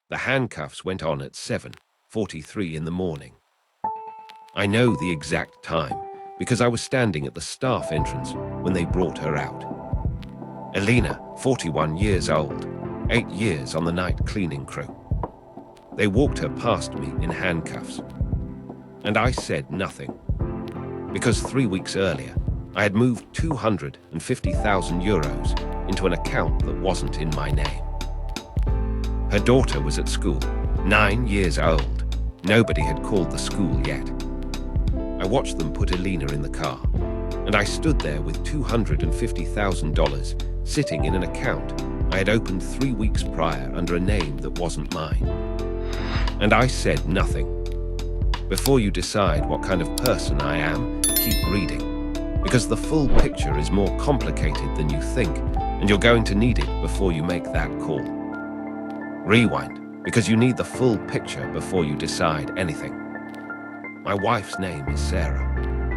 The handcuffs went on at 7:43 in the morning. I know the exact time because I was standing at the staff entrance when they brought her out. Elena, 41 years old, 8 years on the night cleaning crew. They walked her past me in handcuffs. And I said nothing. Because 3 weeks earlier, I had moved €250,000 into an account that wasn't in my name. Her daughter was at school, 9 years old. Nobody had called the school yet. I watched them put Elena in the car, and I stood there with $250,000 sitting in an account I had opened 3 weeks prior under a name that wasn't mine. And I said nothing. Before you decide what kind of person I am, keep reading, because the full picture is more complicated than you think, and you're going to need it before you make that call. Rewind, because you need the full picture before you decide anything. My wife's name is Sarah.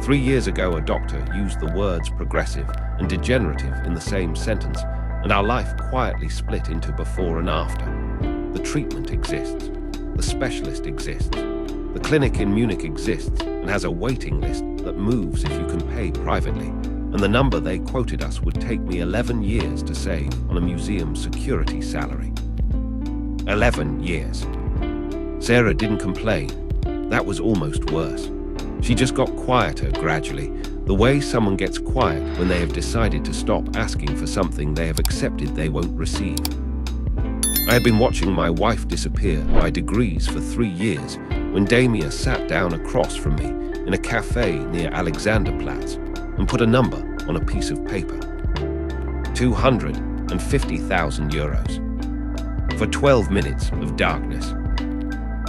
3 years ago, a doctor used the words progressive and degenerative in the same sentence, and our life quietly split into before and after. The treatment exists. The specialist exists. The clinic in Munich exists and has a waiting list that moves if you can pay privately, and the number they quoted us would take me 11 years to save on a museum security salary. 11 years. Sarah didn't complain. That was almost worse. She just got quieter gradually, the way someone gets quiet when they have decided to stop asking for something they have accepted they won't receive. I had been watching my wife disappear by degrees for 3 years when Damia sat down across from me in a cafe near Alexanderplatz and put a number on a piece of paper. €250,000 for 12 minutes of darkness.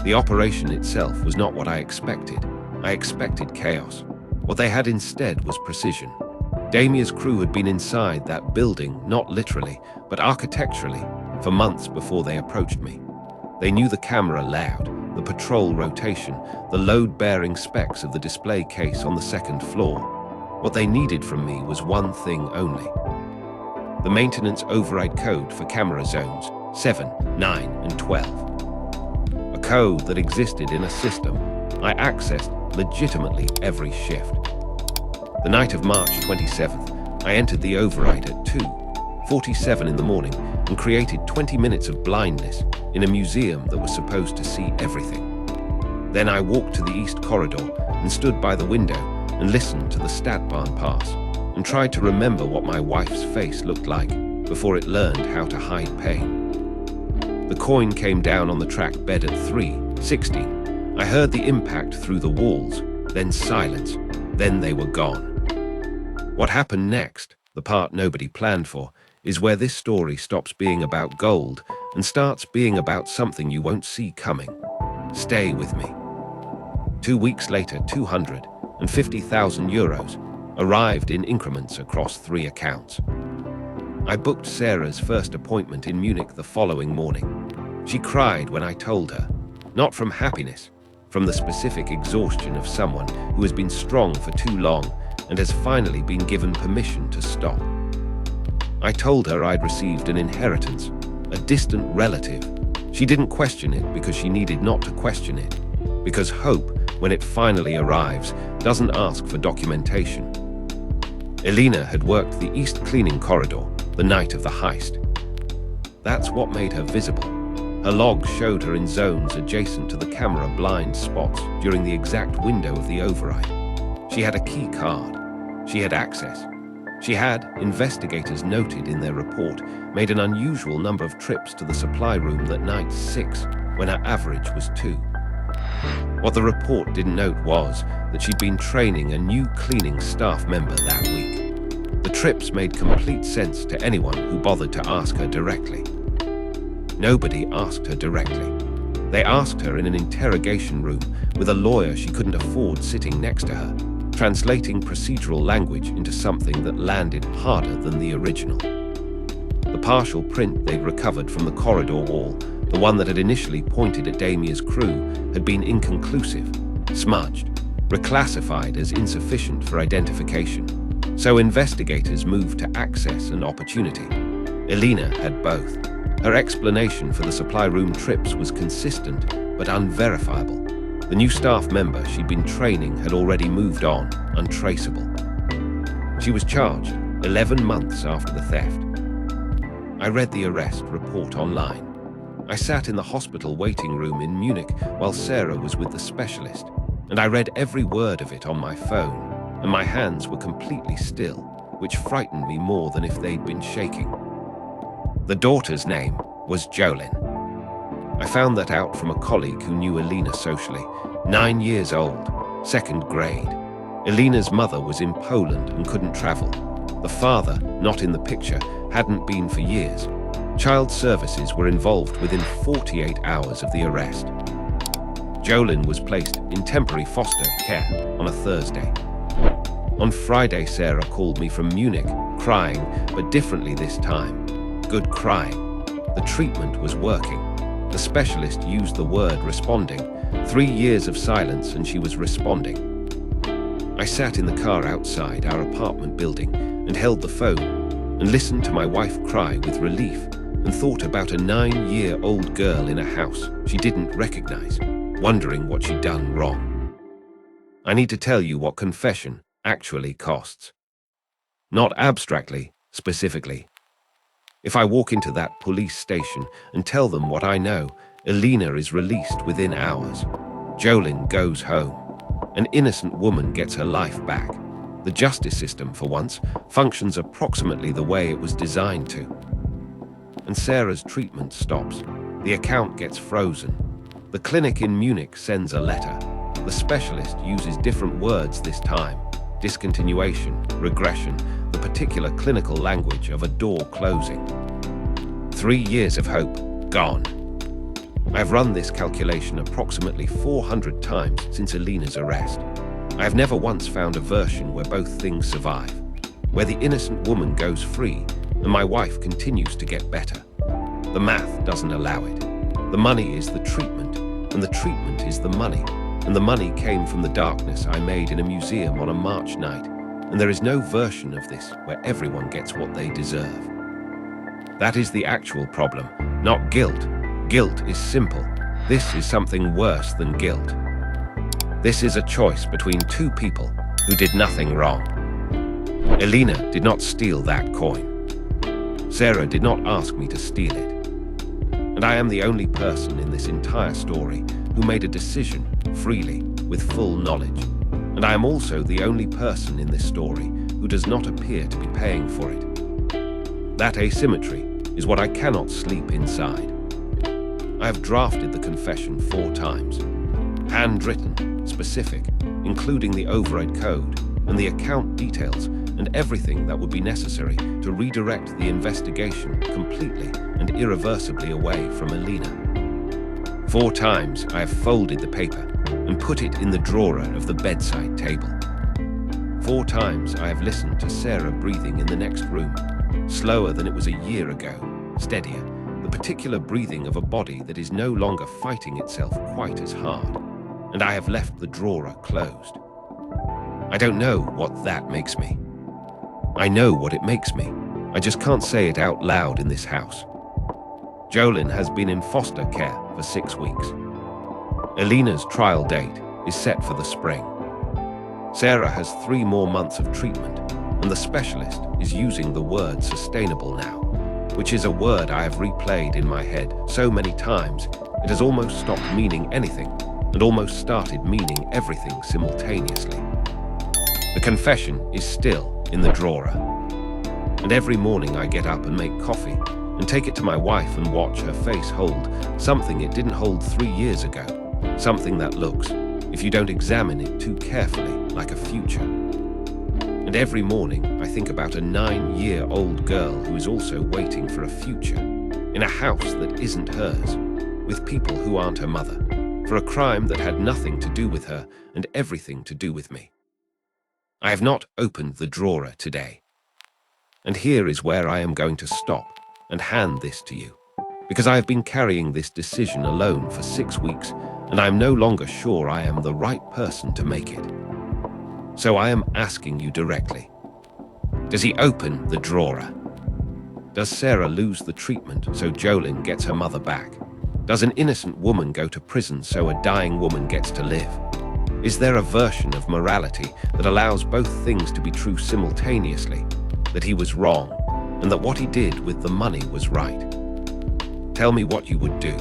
The operation itself was not what I expected. I expected chaos. What they had instead was precision. Damia's crew had been inside that building, not literally, but architecturally, for months before they approached me. They knew the camera layout, the patrol rotation, the load-bearing specs of the display case on the second floor. What they needed from me was one thing only. The maintenance override code for camera zones 7, 9, and 12. A code that existed in a system I accessed legitimately every shift. The night of March 27th, I entered the override at 2:47 in the morning and created 20 minutes of blindness in a museum that was supposed to see everything. Then I walked to the east corridor and stood by the window and listened to the Stadtbahn pass and tried to remember what my wife's face looked like before it learned how to hide pain. The coin came down on the track bed at 3:16. I heard the impact through the walls, then silence, then they were gone. What happened next, the part nobody planned for, is where this story stops being about gold and starts being about something you won't see coming. Stay with me. 2 weeks later, €250,000 arrived in increments across 3 accounts. I booked Sarah's first appointment in Munich the following morning. She cried when I told her, not from happiness, from the specific exhaustion of someone who has been strong for too long and has finally been given permission to stop. I told her I'd received an inheritance, a distant relative. She didn't question it because she needed not to question it, because hope, when it finally arrives, doesn't ask for documentation. Elena had worked the east cleaning corridor the night of the heist. That's what made her visible. Her logs showed her in zones adjacent to the camera blind spots during the exact window of the override. She had a key card. She had access. She had, investigators noted in their report, made an unusual number of trips to the supply room that night 6, when her average was 2. What the report didn't note was that she'd been training a new cleaning staff member that week. The trips made complete sense to anyone who bothered to ask her directly. Nobody asked her directly. They asked her in an interrogation room with a lawyer she couldn't afford sitting next to her, translating procedural language into something that landed harder than the original. The partial print they'd recovered from the corridor wall, the one that had initially pointed at Damia's crew, had been inconclusive, smudged, reclassified as insufficient for identification. So investigators moved to access and opportunity. Elena had both. Her explanation for the supply room trips was consistent but unverifiable. The new staff member she'd been training had already moved on, untraceable. She was charged 11 months after the theft. I read the arrest report online. I sat in the hospital waiting room in Munich while Sarah was with the specialist, and I read every word of it on my phone, and my hands were completely still, which frightened me more than if they'd been shaking. The daughter's name was Jolene. I found that out from a colleague who knew Elena socially, 9 years old, second grade. Elena's mother was in Poland and couldn't travel. The father, not in the picture, hadn't been for years. Child services were involved within 48 hours of the arrest. Jolene was placed in temporary foster care on a Thursday. On Friday, Sarah called me from Munich, crying, but differently this time. Good crying. The treatment was working. The specialist used the word responding. 3 years of silence and she was responding. I sat in the car outside our apartment building and held the phone and listened to my wife cry with relief and thought about a 9-year-old girl in a house she didn't recognize, wondering what she'd done wrong. I need to tell you what confession actually costs. Not abstractly, specifically. If I walk into that police station and tell them what I know, Elena is released within hours. Jolene goes home. An innocent woman gets her life back. The justice system, for once, functions approximately the way it was designed to. And Sarah's treatment stops. The account gets frozen. The clinic in Munich sends a letter. The specialist uses different words this time. Discontinuation, regression, the particular clinical language of a door closing. 3 years of hope, gone. I've run this calculation approximately 400 times since Elena's arrest. I have never once found a version where both things survive, where the innocent woman goes free and my wife continues to get better. The math doesn't allow it. The money is the treatment, and the treatment is the money, and the money came from the darkness I made in a museum on a March night, and there is no version of this where everyone gets what they deserve. That is the actual problem, not guilt. Guilt is simple. This is something worse than guilt. This is a choice between two people who did nothing wrong. Elena did not steal that coin. Sarah did not ask me to steal it. And I am the only person in this entire story who made a decision freely with full knowledge. And I am also the only person in this story who does not appear to be paying for it. That asymmetry is what I cannot sleep inside. I have drafted the confession 4 times. Handwritten, specific, including the override code and the account details and everything that would be necessary to redirect the investigation completely and irreversibly away from Elena. 4 times I have folded the paper and put it in the drawer of the bedside table. 4 times I have listened to Sarah breathing in the next room, slower than it was a year ago, steadier, the particular breathing of a body that is no longer fighting itself quite as hard, and I have left the drawer closed. I don't know what that makes me. I know what it makes me. I just can't say it out loud in this house. Jolene has been in foster care for 6 weeks. Elena's trial date is set for the spring. Sarah has 3 more months of treatment, and the specialist is using the word sustainable now, which is a word I have replayed in my head so many times it has almost stopped meaning anything and almost started meaning everything simultaneously. The confession is still in the drawer. And every morning I get up and make coffee and take it to my wife and watch her face hold something it didn't hold 3 years ago, something that looks, if you don't examine it too carefully, like a future. And every morning I think about a 9-year-old girl who is also waiting for a future, in a house that isn't hers, with people who aren't her mother, for a crime that had nothing to do with her and everything to do with me. I have not opened the drawer today. And here is where I am going to stop and hand this to you, because I have been carrying this decision alone for 6 weeks, and I am no longer sure I am the right person to make it. So I am asking you directly, does he open the drawer? Does Sarah lose the treatment so Jolene gets her mother back? Does an innocent woman go to prison so a dying woman gets to live? Is there a version of morality that allows both things to be true simultaneously? That he was wrong, and that what he did with the money was right? Tell me what you would do,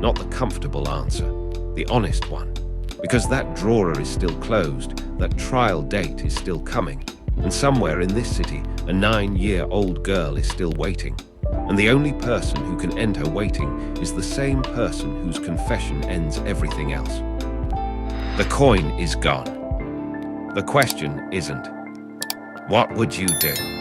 not the comfortable answer, the honest one. Because that drawer is still closed, that trial date is still coming, and somewhere in this city, a 9-year-old girl is still waiting. And the only person who can end her waiting is the same person whose confession ends everything else. The coin is gone. The question isn't, what would you do?